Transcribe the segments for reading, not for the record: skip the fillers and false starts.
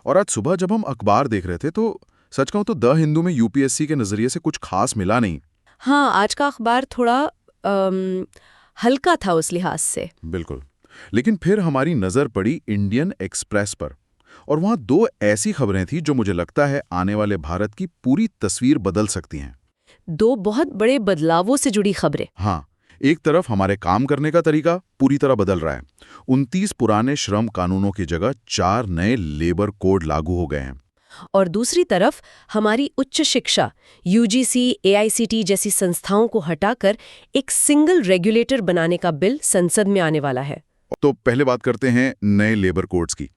और आज सुबह जब हम अखबार देख रहे थे तो सच कहूं तो द हिंदू में यूपीएससी के नजरिए से कुछ खास मिला नहीं। हाँ, आज का अखबार थोड़ा हल्का था उस लिहाज से। बिल्कुल। लेकिन फिर हमारी नजर पड़ी इंडियन एक्सप्रेस पर, और वहां दो ऐसी खबरें थी जो मुझे लगता है आने वाले भारत की पूरी तस्वीर बदल सकती हैं। दो बहुत बड़े बदलावों से जुड़ी खबरें। हाँ, एक तरफ हमारे काम करने का तरीका पूरी तरह बदल रहा है। 29 पुराने श्रम कानूनों की जगह 4 नए लेबर कोड लागू हो गए हैं। और दूसरी तरफ हमारी उच्च शिक्षा यूजीसी, एआईसीटी जैसी संस्थाओं को हटाकर एक सिंगल रेगुलेटर बनाने का बिल संसद में आने वाला है। तो पहले बात करते हैं नए लेबर कोड्स की।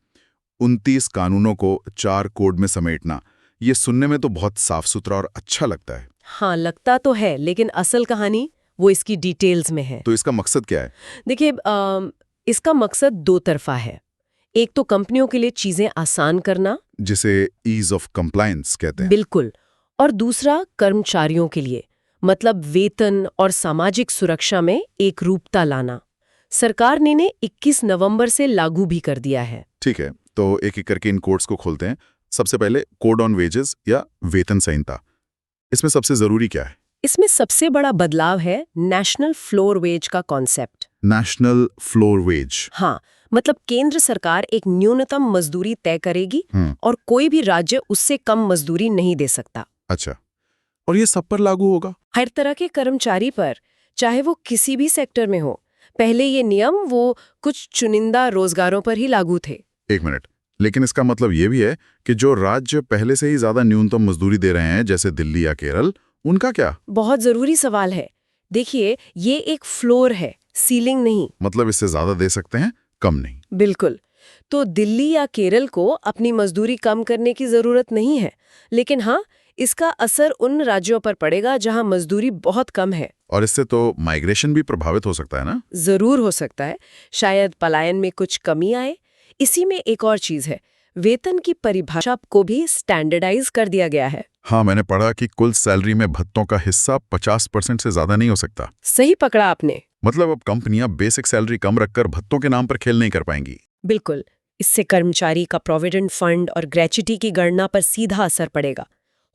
29 कानूनों को 4 कोड में समेटना, ये सुनने में तो बहुत साफ सुथरा और अच्छा लगता है। हाँ, लगता तो है, लेकिन असल कहानी वो इसकी डिटेल्स में है। तो इसका मकसद क्या है? देखिए, इसका मकसद दो तरफा है। एक तो कंपनियों के लिए चीजें आसान करना, जिसे ईज ऑफ कंप्लायंस कहते हैं। बिल्कुल, और दूसरा कर्मचारियों के लिए, मतलब वेतन और सामाजिक सुरक्षा में एक रूपता लाना। सरकार ने इन्हें 21 नवंबर से लागू भी कर दिया है। ठीक है, तो एक एक करके इन कोड्स को खोलते हैं। सबसे पहले कोड ऑन वेजेस या वेतन संहिता। इसमें सबसे जरूरी क्या है? इसमें सबसे बड़ा बदलाव है नेशनल फ्लोर वेज का कॉन्सेप्ट। National floor wage. हाँ, मतलब केंद्र सरकार एक न्यूनतम मजदूरी तय करेगी और कोई भी राज्य उससे कम मजदूरी नहीं दे सकता। अच्छा, और ये सब पर लागू होगा? हर तरह के कर्मचारी पर, चाहे वो किसी भी सेक्टर में हो। पहले ये नियम वो कुछ चुनिंदा रोजगारों पर ही लागू थे। एक मिनट, लेकिन इसका मतलब ये भी है कि जो राज्य पहले से ही ज्यादा न्यूनतम मजदूरी दे रहे हैं, जैसे दिल्ली या केरल, उनका क्या? बहुत जरूरी सवाल है। देखिए, ये एक फ्लोर है, सीलिंग नहीं। मतलब इससे ज्यादा दे सकते हैं, कम नहीं। बिल्कुल। तो दिल्ली या केरल को अपनी मजदूरी कम करने की जरूरत नहीं है, लेकिन हाँ, इसका असर उन राज्यों पर पड़ेगा जहां मजदूरी बहुत कम है। और इससे तो माइग्रेशन भी प्रभावित हो सकता है ना? जरूर हो सकता है। शायद पलायन में कुछ कमी आए। इसी में एक और चीज है, वेतन की परिभाषा को भी स्टैंडर्डाइज कर दिया गया है। हाँ, मैंने पढ़ा कि कुल सैलरी में भत्तों का हिस्सा 50% से ज्यादा नहीं हो सकता। सही पकड़ा आपने। मतलब अब कंपनियां बेसिक सैलरी कम रखकर भत्तों के नाम पर खेल नहीं कर पाएंगी। बिल्कुल। इससे कर्मचारी का प्रोविडेंट फंड और ग्रेच्युटी की गणना पर सीधा असर पड़ेगा।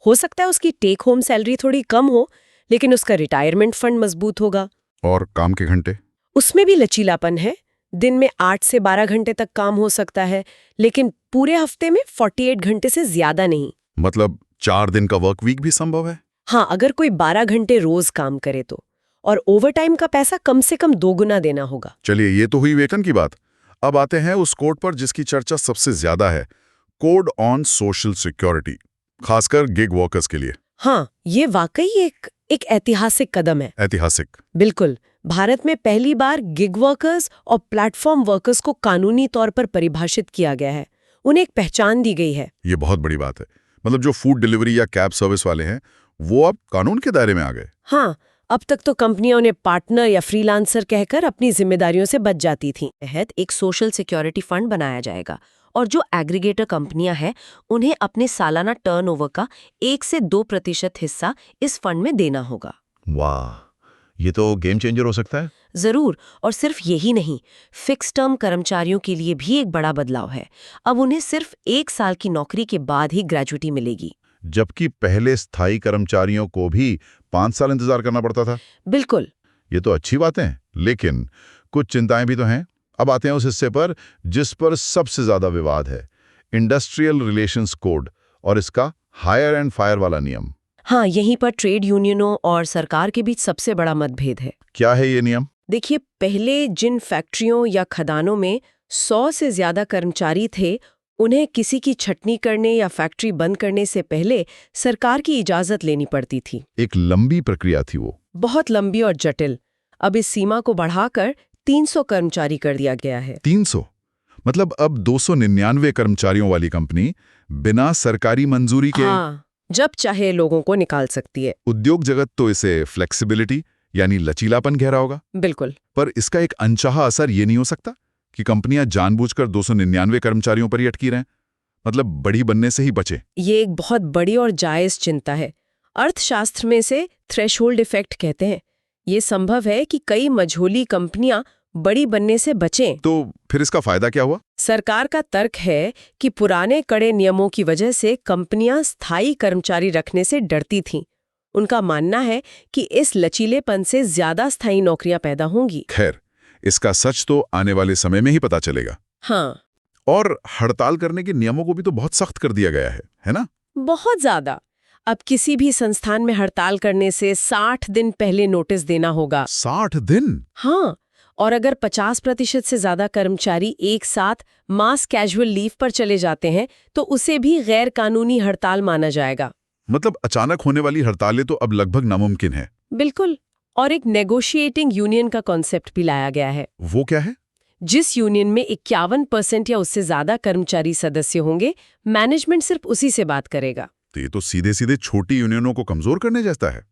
हो सकता है उसकी टेक होम सैलरी थोड़ी कम हो, लेकिन उसका रिटायरमेंट फंड मजबूत होगा। और काम के घंटे? उसमें भी लचीलापन है। दिन में 8 से 12 घंटे तक काम हो सकता है, लेकिन पूरे हफ्ते में 48 घंटे से ज्यादा नहीं। मतलब 4 दिन का वर्क वीक भी संभव है? हाँ, अगर कोई 12 घंटे रोज काम करे तो। और ओवरटाइम का पैसा कम से कम 2 गुना देना होगा। चलिए, ये तो हुई वेतन की बात। अब आते हैं उस कोड पर जिसकी चर्चा सबसे ज्यादा है, कोड ऑन सोशल सिक्योरिटी, खासकर गिग वर्कर्स के लिए। हाँ, ये वाकई एक ऐतिहासिक कदम है। ऐतिहासिक? बिल्कुल। भारत में पहली बार गिग वर्कर्स और प्लेटफॉर्म वर्कर्स को कानूनी तौर पर परिभाषित किया गया है। उन्हें एक पहचान दी गई है। ये बहुत बड़ी बात है। मतलब जो फूड डिलीवरी या कैब सर्विस वाले हैं, वो अब कानून के दायरे में आ गए। हाँ, अब तक तो कंपनियां उन्हें पार्टनर या फ्रीलांसर कहकर अपनी जिम्मेदारियों से बच जाती थीं। तहत एक सोशल सिक्योरिटी फंड बनाया जाएगा और जो एग्रीगेटर कंपनियां हैं उन्हें अपने सालाना टर्नओवर का 1 से 2% हिस्सा इस फंड में देना होगा। वाह, ये तो गेम चेंजर हो सकता है। जरूर। और सिर्फ यही नहीं, फिक्स टर्म कर्मचारियों के लिए भी एक बड़ा बदलाव है। अब उन्हें सिर्फ 1 साल की नौकरी के बाद ही ग्रेच्युटी मिलेगी, जबकि पहले स्थायी कर्मचारियों को भी 5 साल इंतजार करना पड़ता था। बिल्कुल। ये तो अच्छी बातें हैं, लेकिन कुछ चिंताएं भी तो हैं। अब आते हैं उस हिस्से पर जिस पर सबसे ज्यादा विवाद है, इंडस्ट्रियल रिलेशंस कोड और इसका हायर एंड फायर वाला नियम। हाँ, यहीं पर ट्रेड यूनियनों और सरकार के बीच सबसे बड़ा मतभेद है। क्या है ये नियम? देखिए, पहले जिन फैक्ट्रियों या खदानों में 100 से ज्यादा कर्मचारी थे, उन्हें किसी की छटनी करने या फैक्ट्री बंद करने से पहले सरकार की इजाजत लेनी पड़ती थी। एक लंबी प्रक्रिया थी वो। बहुत लंबी और जटिल। अब इस सीमा को बढ़ाकर 300 कर्मचारी कर दिया गया है। 300? मतलब अब 299 कर्मचारियों वाली कंपनी बिना सरकारी मंजूरी के हाँ, जब चाहे लोगों को निकाल सकती है। उद्योग जगत तो इसे फ्लेक्सिबिलिटी यानी लचीलापन कह रहा होगा। बिल्कुल। पर इसका एक अनचाहा असर ये नहीं हो सकता कि कंपनियां जानबूझकर 299 कर्मचारियों पर ही अटकी रहें, मतलब बड़ी बनने से ही बचे? ये एक बहुत बड़ी और जायज चिंता है। अर्थशास्त्र में इसे थ्रेशोल्ड इफेक्ट कहते हैं। ये संभव है कि कई मझोली कंपनियां बड़ी बनने से बचें। तो फिर इसका फायदा क्या हुआ? सरकार का तर्क है कि पुराने कड़े नियमों की वजह से कंपनियां स्थायी कर्मचारी रखने से डरती थीं। उनका मानना है कि इस लचीलेपन से ज्यादा स्थायी नौकरियां पैदा होंगी। खैर, इसका सच तो आने वाले समय में ही पता चलेगा। हाँ, और हड़ताल करने के नियमों को भी तो बहुत सख्त कर दिया गया है ना? बहुत ज्यादा। अब किसी भी संस्थान में हड़ताल करने से 60 दिन पहले नोटिस देना होगा। 60 दिन? हाँ, और अगर 50% से ज्यादा कर्मचारी एक साथ मास कैजुअल लीव पर चले जाते हैं तो उसे भी गैर कानूनी हड़ताल माना जाएगा। मतलब अचानक होने वाली हड़तालें तो अब लगभग नामुमकिन है। बिल्कुल। और एक नेगोशिएटिंग यूनियन का कॉन्सेप्ट भी लाया गया है। वो क्या है? जिस यूनियन में 51% या उससे ज्यादा कर्मचारी सदस्य होंगे, मैनेजमेंट सिर्फ उसी से बात करेगा। तो ये तो सीधे सीधे छोटी यूनियनों को कमजोर करने जैसा है।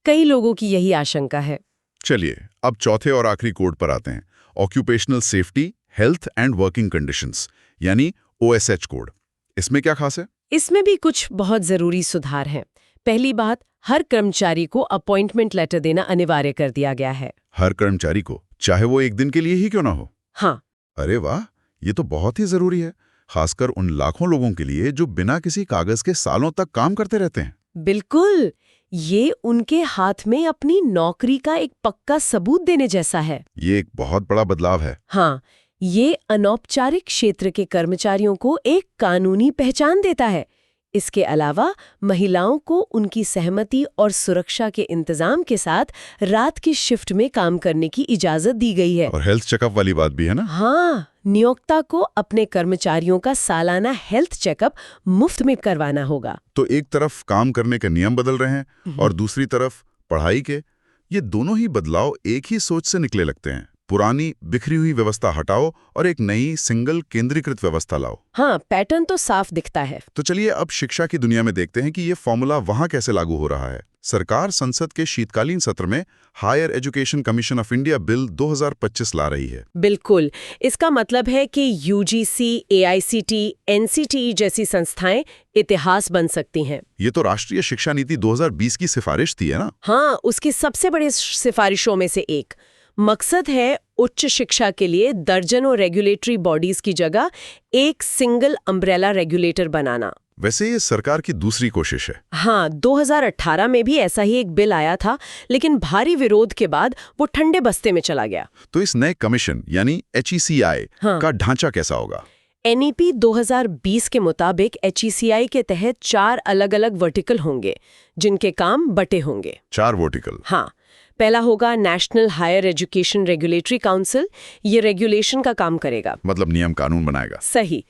कई लोगों की यही आशंका है। चलिए, अब चौथे और आखिरी कोड पर आते हैं। Occupational safety, health and working conditions, यानी OSH कोड। इसमें क्या खास है? इसमें भी कुछ बहुत जरूरी सुधार हैं। पहली बात, हर कर्मचारी को अपॉइंटमेंट लेटर देना अनिवार्य कर दिया गया है। हर कर्मचारी को, चाहे वो एक दिन के लिए ही क्यों ना हो? हाँ। अरे वाह, ये तो बहुत ही जरूरी है, खासकर उन लाखों लोगों के लिए जो बिना किसी कागज के सालों तक काम करते रहते हैं। बिल्कुल, ये उनके हाथ में अपनी नौकरी का एक पक्का सबूत देने जैसा है। ये एक बहुत बड़ा बदलाव है। हाँ, ये अनौपचारिक क्षेत्र के कर्मचारियों को एक कानूनी पहचान देता है। इसके अलावा महिलाओं को उनकी सहमति और सुरक्षा के इंतजाम के साथ रात की शिफ्ट में काम करने की इजाजत दी गई है। और हेल्थ चेकअप वाली बात भी है ना? हाँ, नियोक्ता को अपने कर्मचारियों का सालाना हेल्थ चेकअप मुफ्त में करवाना होगा। तो एक तरफ काम करने के नियम बदल रहे हैं और दूसरी तरफ पढ़ाई के। ये दोनों ही बदलाव एक ही सोच से निकले लगते हैं। पुरानी बिखरी हुई व्यवस्था हटाओ और एक नई सिंगल केंद्रीकृत व्यवस्था लाओ। हाँ, पैटर्न तो साफ दिखता है। तो चलिए अब शिक्षा की दुनिया में देखते हैं कि ये फॉर्मूला वहां कैसे लागू हो रहा है। सरकार संसद के शीतकालीन सत्र में higher education commission of India bill 2025 ला रही है। बिल्कुल। इसका मतलब है कि UGC, AICT, NCTE जैसी संस्थाएं इतिहास बन सकती हैं। ये तो राष्ट्रीय शिक्षा नीति 2020 की सिफारिश थी, है ना? हाँ, उसकी सबसे बड़ी सिफारिशों में से एक। मकसद है उच्च शिक्षा के लिए दर्जनों रेगुलेटरी बॉडीज की जगह एक सिंगल अम्ब्रेला रेगुलेटर बनाना। वैसे ये सरकार की दूसरी कोशिश है। हाँ, 2018 में भी ऐसा ही एक बिल आया था, लेकिन भारी विरोध के बाद वो ठंडे बस्ते में चला गया। तो इस नए कमीशन यानी HECI का ढांचा कैसा होगा? NEP 2020 के मुताबिक HECI के तहत 4 अलग-अलग वर्टिकल होंगे, जिनके काम बटे होंगे। 4 वर्टिकल? हाँ। पहला होगा national higher education regulatory council. ये रेगुलेशन का काम करेगा, मतलब नियम कानून बनाएगा। सही।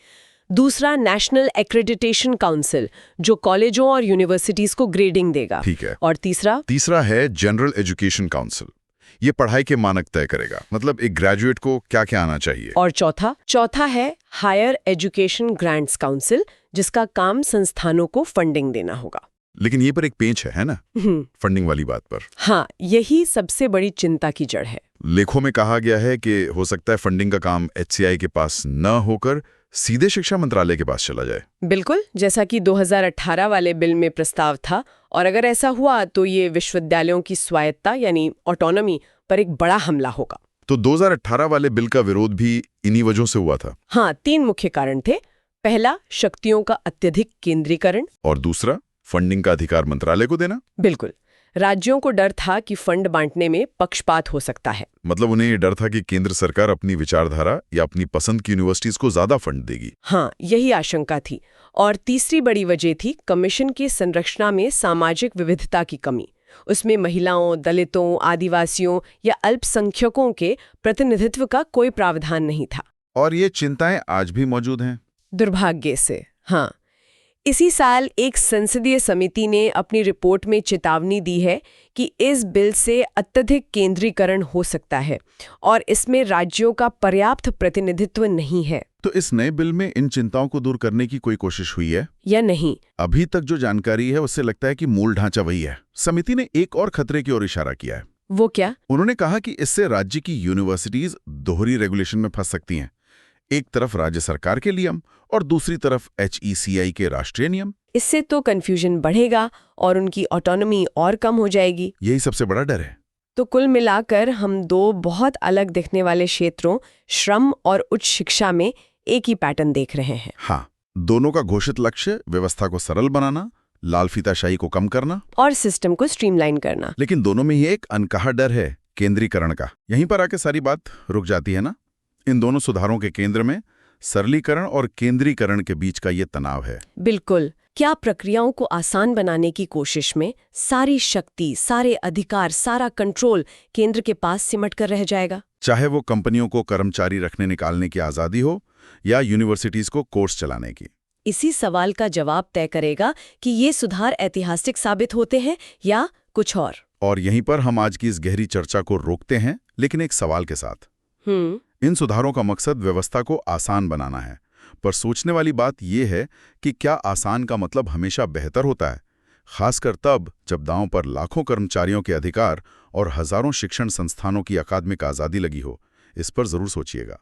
दूसरा नेशनल एक्रेडिटेशन काउंसिल, जो कॉलेजों और यूनिवर्सिटीज को ग्रेडिंग देगा। ठीक है। और तीसरा है जनरल एजुकेशन काउंसिल। ये पढ़ाई के मानक तय करेगा, मतलब एक ग्रेजुएट को क्या क्या आना चाहिए। और चौथा है हायर एजुकेशन ग्रांट्स काउंसिल, जिसका काम संस्थानों को फंडिंग देना होगा। लेकिन ये पर एक पेंच है ना, फंडिंग वाली बात पर। हाँ, यही सबसे बड़ी चिंता की जड़ है। लेखों में कहा गया है कि हो सकता है फंडिंग का काम HCI के पास न होकर सीधे शिक्षा मंत्रालय के पास चला जाए। बिल्कुल, जैसा कि 2018 वाले बिल में प्रस्ताव था। और अगर ऐसा हुआ तो ये विश्वविद्यालयों की स्वायत्ता यानी ऑटोनॉमी पर एक बड़ा हमला होगा। तो 2018 वाले बिल का विरोध भी इन्हीं वजहों से हुआ था। हाँ, 3 मुख्य कारण थे। पहला, शक्तियों का अत्यधिक केंद्रीकरण। और दूसरा, फंडिंग का अधिकार मंत्रालय को देना। बिल्कुल, राज्यों को डर था कि फंड बांटने में पक्षपात हो सकता है। मतलब उन्हें ये डर था कि केंद्र सरकार अपनी विचारधारा या अपनी पसंद की यूनिवर्सिटीज को ज्यादा फंड देगी। हाँ, यही आशंका थी। और तीसरी बड़ी वजह थी कमीशन की संरचना में सामाजिक विविधता की कमी। उसमें महिलाओं, दलितों, आदिवासियों या अल्पसंख्यकों के प्रतिनिधित्व का कोई प्रावधान नहीं था। और ये चिंताएं आज भी मौजूद हैं, दुर्भाग्य से। हाँ, इसी साल एक संसदीय समिति ने अपनी रिपोर्ट में चेतावनी दी है कि इस बिल से अत्यधिक केंद्रीकरण हो सकता है और इसमें राज्यों का पर्याप्त प्रतिनिधित्व नहीं है। तो इस नए बिल में इन चिंताओं को दूर करने की कोई कोशिश हुई है या नहीं? अभी तक जो जानकारी है उससे लगता है कि मूल ढांचा वही है। समिति ने एक और खतरे की ओर इशारा किया है। वो क्या? उन्होंने कहा कि इससे राज्य की यूनिवर्सिटीज दोहरी रेगुलेशन में फंस सकती हैं। एक तरफ राज्य सरकार के नियम और दूसरी तरफ HECI के राष्ट्रीय नियम। इससे तो कंफ्यूजन बढ़ेगा और उनकी ऑटोनॉमी और कम हो जाएगी। यही सबसे बड़ा डर है। तो कुल मिलाकर हम दो बहुत अलग दिखने वाले क्षेत्रों, श्रम और उच्च शिक्षा में एक ही पैटर्न देख रहे हैं। हाँ, दोनों का घोषित लक्ष्य व्यवस्था को सरल बनाना, लाल फीताशाही को कम करना और सिस्टम को स्ट्रीमलाइन करना। लेकिन दोनों में ही एक अनकहा डर है, केंद्रीकरण का। यहीं पर आके सारी बात रुक जाती है ना। इन दोनों सुधारों के केंद्र में सरलीकरण और केंद्रीकरण के बीच का ये तनाव है। बिल्कुल। क्या प्रक्रियाओं को आसान बनाने की कोशिश में सारी शक्ति, सारे अधिकार, सारा कंट्रोल केंद्र के पास सिमट कर रह जाएगा? चाहे वो कंपनियों को कर्मचारी रखने निकालने की आज़ादी हो या यूनिवर्सिटीज को कोर्स चलाने की। इसी सवाल का जवाब तय करेगा कि ये सुधार ऐतिहासिक साबित होते हैं या कुछ और यहीं पर हम आज की इस गहरी चर्चा को रोकते हैं, लेकिन एक सवाल के साथ। इन सुधारों का मकसद व्यवस्था को आसान बनाना है, पर सोचने वाली बात यह है कि क्या आसान का मतलब हमेशा बेहतर होता है, खासकर तब जब दांव पर लाखों कर्मचारियों के अधिकार और हजारों शिक्षण संस्थानों की अकादमिक आज़ादी लगी हो। इस पर जरूर सोचिएगा।